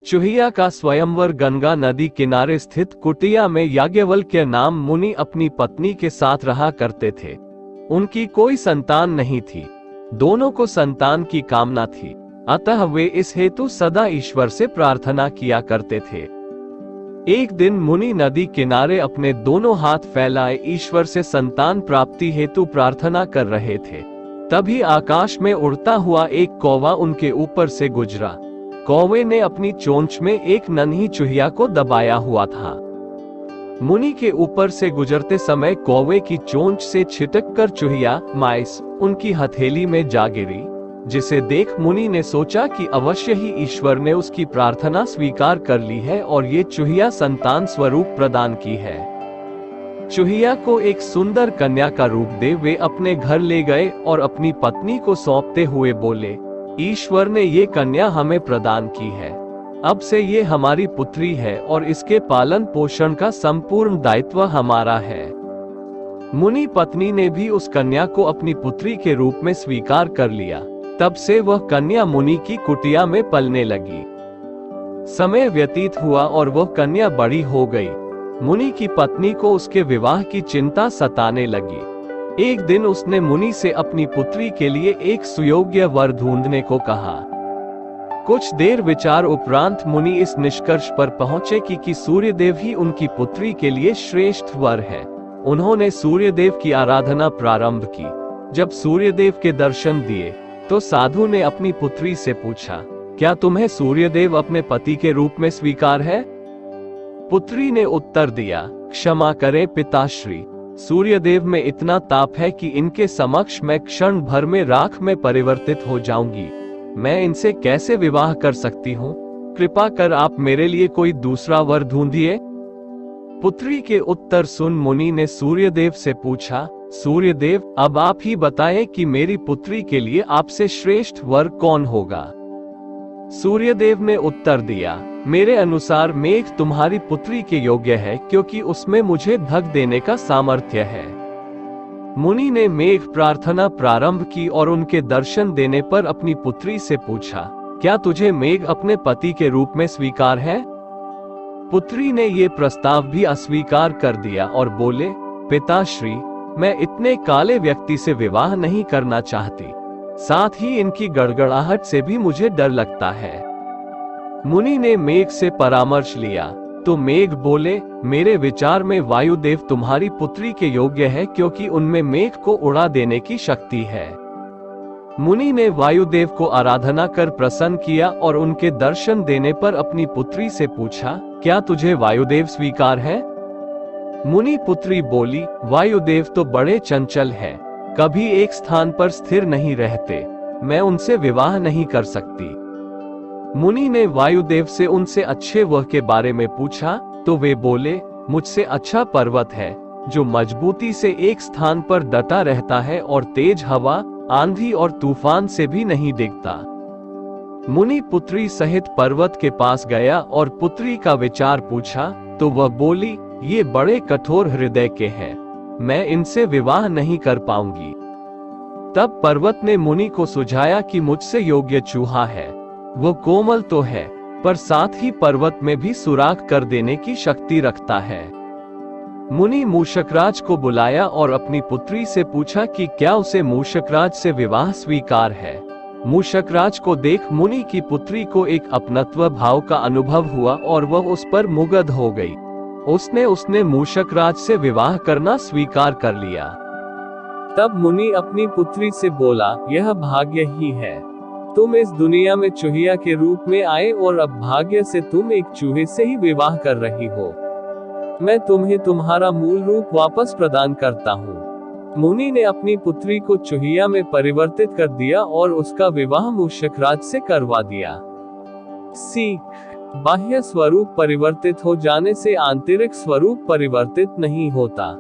चुहिया का स्वयंवर गंगा नदी किनारे स्थित कुटिया में याज्ञवल्क्य नाम मुनि अपनी पत्नी के साथ रहा करते थे। उनकी कोई संतान नहीं थी। दोनों को संतान की कामना थी, अतः वे इस हेतु सदा ईश्वर से प्रार्थना किया करते थे। एक दिन मुनि नदी किनारे अपने दोनों हाथ फैलाए ईश्वर से संतान प्राप्ति हेतु प्रार्थना कर रहे थे। तभी आकाश में उड़ता हुआ एक कौवा उनके ऊपर से गुजरा। कौवे ने अपनी चोंच में एक नन्ही चुहिया को दबाया हुआ था। मुनि के ऊपर से गुजरते समय कौवे की चोंच से छिटककर चुहिया माइस उनकी हथेली में जा गिरी, जिसे देख मुनि ने सोचा कि अवश्य ही ईश्वर ने उसकी प्रार्थना स्वीकार कर ली है और ये चुहिया संतान स्वरूप प्रदान की है। चुहिया को एक सुंदर कन्या का रूप दे वे अपने घर ले गए और अपनी पत्नी को सौंपते हुए बोले, ईश्वर ने ये कन्या हमें प्रदान की है। अब से ये हमारी पुत्री है और इसके पालन पोषण का संपूर्ण दायित्व हमारा है। मुनि पत्नी ने भी उस कन्या को अपनी पुत्री के रूप में स्वीकार कर लिया। तब से वह कन्या मुनि की कुटिया में पलने लगी। समय व्यतीत हुआ और वह कन्या बड़ी हो गई। मुनि की पत्नी को उसके विवाह की चिंता सताने लगी। एक दिन उसने मुनि से अपनी पुत्री के लिए एक सुयोग्य वर ढूंढने को कहा। कुछ देर विचार उपरांत मुनि इस निष्कर्ष पर पहुंचे कि सूर्यदेव ही उनकी पुत्री के लिए श्रेष्ठ वर है। उन्होंने सूर्यदेव की आराधना प्रारंभ की। जब सूर्यदेव के दर्शन दिए तो साधु ने अपनी पुत्री से पूछा, क्या तुम्हें सूर्यदेव अपने पति के रूप में स्वीकार है? पुत्री ने उत्तर दिया, क्षमा करें पिताश्री, सूर्यदेव में इतना ताप है कि इनके समक्ष मैं क्षण भर में राख में परिवर्तित हो जाऊंगी। मैं इनसे कैसे विवाह कर सकती हूँ? कृपा कर आप मेरे लिए कोई दूसरा वर ढूंढिए। पुत्री के उत्तर सुन मुनि ने सूर्यदेव से पूछा, सूर्यदेव अब आप ही बताएं कि मेरी पुत्री के लिए आपसे श्रेष्ठ वर कौन होगा? सूर्यदेव ने उत्तर दिया, मेरे अनुसार मेघ तुम्हारी पुत्री के योग्य है, क्योंकि उसमें मुझे ढक देने का सामर्थ्य है। मुनि ने मेघ प्रार्थना प्रारंभ की और उनके दर्शन देने पर अपनी पुत्री से पूछा, क्या तुझे मेघ अपने पति के रूप में स्वीकार है? पुत्री ने ये प्रस्ताव भी अस्वीकार कर दिया और बोले, पिताश्री, मैं इतने काले व्यक्ति से विवाह नहीं करना चाहती। साथ ही इनकी गड़गड़ाहट से भी मुझे डर लगता है। मुनि ने मेघ से परामर्श लिया तो मेघ बोले, मेरे विचार में वायुदेव तुम्हारी पुत्री के योग्य है, क्योंकि उनमें मेघ को उड़ा देने की शक्ति है। मुनि ने वायुदेव को आराधना कर प्रसन्न किया और उनके दर्शन देने पर अपनी पुत्री से पूछा, क्या तुझे वायुदेव स्वीकार है? मुनि पुत्री बोली, वायुदेव तो बड़े चंचल हैं, कभी एक स्थान पर स्थिर नहीं रहते, मैं उनसे विवाह नहीं कर सकती। मुनि ने वायुदेव से उनसे अच्छे वह के बारे में पूछा तो वे बोले, मुझसे अच्छा पर्वत है जो मजबूती से एक स्थान पर डटा रहता है और तेज हवा, आंधी और तूफान से भी नहीं डिगता। मुनि पुत्री सहित पर्वत के पास गया और पुत्री का विचार पूछा तो वह बोली, ये बड़े कठोर हृदय के हैं, मैं इनसे विवाह नहीं कर पाऊंगी। तब पर्वत ने मुनि को सुझाया कि मुझसे योग्य चूहा है, वो कोमल तो है पर साथ ही पर्वत में भी सुराख कर देने की शक्ति रखता है। मुनि मूषकराज को बुलाया और अपनी पुत्री से पूछा कि क्या उसे मूषकराज से विवाह स्वीकार है। मूषकराज को देख मुनि की पुत्री को एक अपनत्व भाव का अनुभव हुआ और वह उस पर मुग्ध हो गई। उसने मूषकराज से विवाह करना स्वीकार कर लिया। तब मुनि अपनी पुत्री से बोला, यह भाग्य ही है, तुम इस दुनिया में चूहिया के रूप में आए और अब भाग्य से तुम एक चूहे से ही विवाह कर रही हो। मैं तुम्हें तुम्हारा मूल रूप वापस प्रदान करता हूँ। मुनि ने अपनी पुत्री को चूहिया में परिवर्तित कर दिया और उसका विवाह मूषकराज से करवा दिया। सीख, बाह्य स्वरूप परिवर्तित हो जाने से आंतरिक स्वरूप परिवर्तित नहीं होता।